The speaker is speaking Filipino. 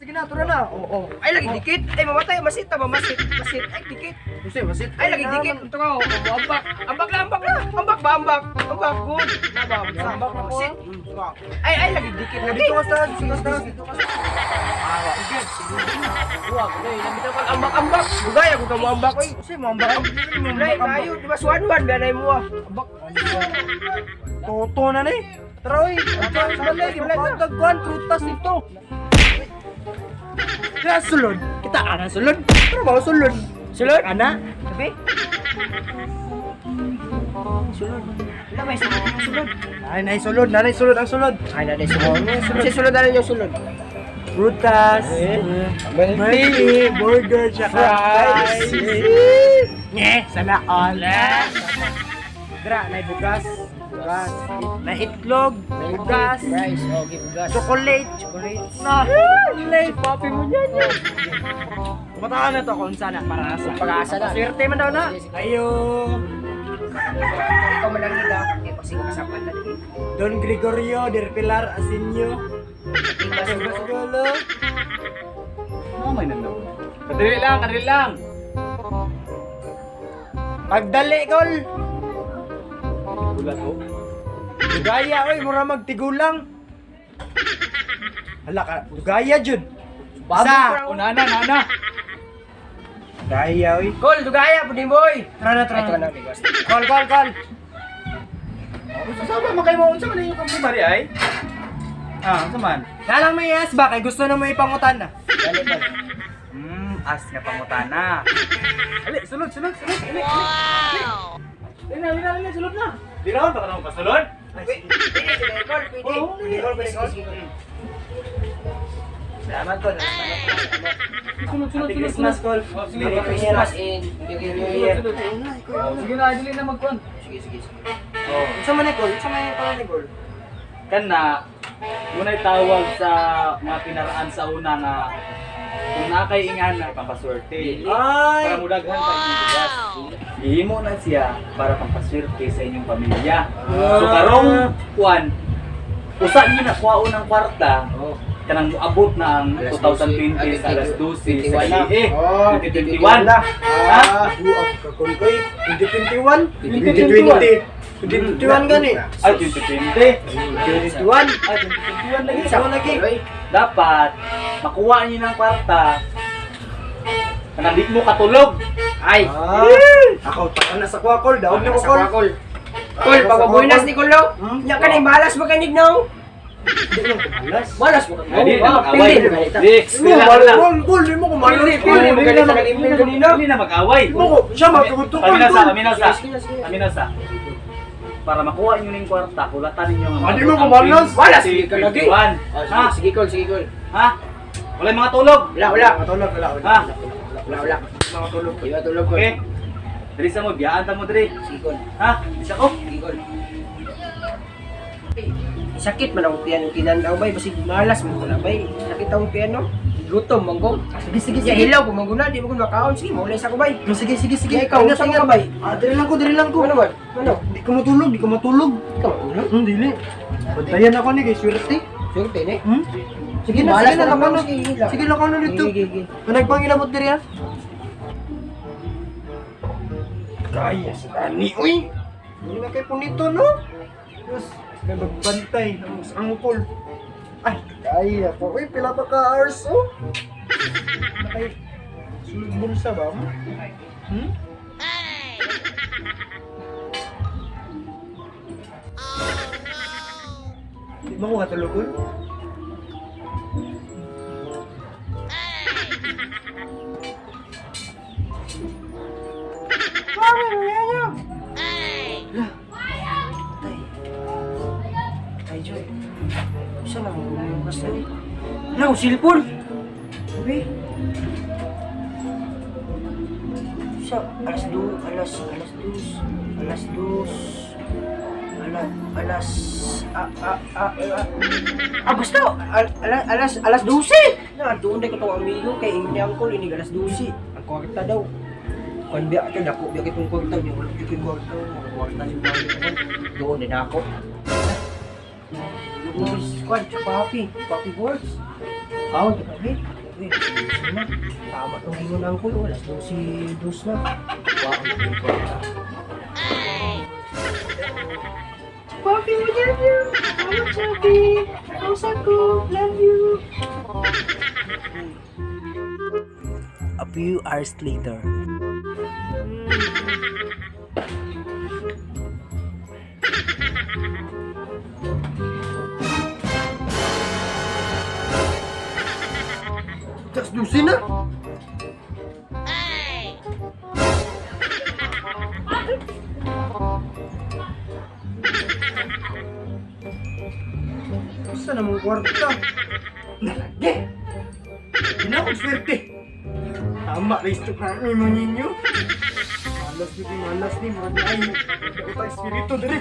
Sige na, tura na. Oo. Ay, lagi dikit. Ay, mamatay. Masit. Ay, dikit. Masit. Ay, lagi dikit. Ito ka, ambak. Ambak na. Ambak ba, ambak? Ambak, good. Ambak na, masit. Ay, lagi dikit. Dito ka sa, dito ka sa. Huwag, ay, nabitaw ka ambak. Bugay, ako ka mo ambak. Ay, Kasi mambak. Ay, kayo, di ba suwan-wan, ganay mo ah. Ambak. Toto na ni. Tara oy. Sabay di magtagkuan prutas ito. Ya sulod. Kita ana sulod. Pero mau sulod. Sulod? Ana. Sabi? Sulod. Wala may sulod. Nanay sulod, nanay sulod ang sulod. Ay, nanay sulod. Kasi sulod na rin yung sulod. Prutas. May burger tsaka Fries. Nye, sana all. Dra, nay bugas. Bugas. Na itlog, bugas. Rice, okay, bugas. Chocolate. Na, lay, papi mo yan yan. Kumatahan na to kung sana, para sa Pag-asa na. swerte man daw na. Ayo. Ikaw man lang nila. Eh, pag sige kasapan na din. Don Gregorio del Pilar Asinio. Tingnan sa Golo. May nanaw. Kadali lang. Pagdali, Gol. Gulat ko. Dugaya, oy, mura magtigulang. Hala ka, dugaya, Jud. Sa. Nana. Dugaya, oy. Kol, dugaya po din boy. Tara Ito na. na, bigas. Call. Sama man kayo mo unsa man yung kamari ay? Unsa man? Nalang may yes ba? Kay gusto na mo ipangutan na. Dali ba? As nga pangutana. Ali, sulod. Wow! Dali, sulod na. Di raw baka naman pasulod. Pwede, Kol, pwede. Oo, Kol, pwede, Kol. Salamat, Kol. Sulod. Christmas call. Merry Christmas and Happy New Year. Sige na, dili na magkuan. Sige. Oh. Sa man Nicole, sa may pala Nicole. Kana muna'y tawag sa mga pinaraan sa una nga kung nakay ingan na pampaswerte. Ay! Para mudaghan pa inyong bigas. Ihimo na siya para pampaswerte sa inyong pamilya. So karong kuan, usa niyo na kuha unang kwarta. Kanang muabot na ang 2020 sa alas 12 sa gabi. 2021 na. Ha? Kakulkoy, 2021. 2020. 2021 gani. Ay 2020. 2021. Ay 2021 lagi. Sa lagi. Dapat makuha niyo ng kwarta. Kanang di mo katulog. Ay! Ako taka na sa kwakol, daog na ko Sa kol. Kol, pagbabuinas ni Kulo. Nya ka na balas mo kanig no? Di lang kumalas. Balas mo kanig. Hindi na mag-away. Pili mo ganito. Dix, Kol, di mo kumalas. Pili mo ganito sa nag-email kanina. Hindi na mag-away. Di mo ko, siya magkagutukol. Aminasa. Para makuha niyo ning kwarta, kulatan ninyo ang Di mo kumalas. Balas sige ka lagi. 21. Ha? Sige Kol, sige Kol. Ha? Wala yung mga tulog. Wala. Matulog, wala. Ha? Wala. Mga tulog. Iba tulog Kol. Okay. Diri sa mo, biyaan ta mo diri. Sige Kol. Ha? Isa ko. Sige Kol. Sakit man ang piano kinandaw bay basig malas mo na bay. Sakit ang piano. Gutom manggo. Sige. Ya hilaw ko manggo na di mo ko makaon sige mo sa ko bay. Sige. Ya, ikaw, Ingat, saan ingat. ka, bay? Diri lang ko. Ano ba? Ano? Di ko matulog. Ikaw ulo. Dili. Bantayan ako ni kay swerte. Sige ni. Sige na, Balas sige na, mo lakano. lang, sige. Sige, lakano dito. Sige. Nagpangilabot diri ha. Kaya si Dani, uy. Hindi na kayo punito, no? Yes, may magbantay ng angkol. Ay, kaya po. Uy, pila pa ka hours, oh. Nakay, sulod bulsa ba mo? Di mo ko katulugon? Ay Joy. Saan ang bumukas na ni? Ano, silpon? Sabi. Sa alas 2, alas 12. Na doon ko tong amigo kay ini angkol ini alas 12. Ang kwarta daw. Kon biya ka dako biya kitong kwarta niyo wala kitong kwarta. Kwarta ni Mami. Doon din ako. Kwan, papi boards. Ako, tikabi. Uy, na. Tama tong gingon ng angkol. Alas 12 na. Wow, ang kwarta. Papi, we love you. Mama, Papi. House ako. Love you. A few hours later. Just lusin na. Saan namang kwarta? Nalagi! Hindi na akong swerte. Tama, resto na ang imo ninyo. Malas ni, malas ni. Mga ay, kita espiritu dali.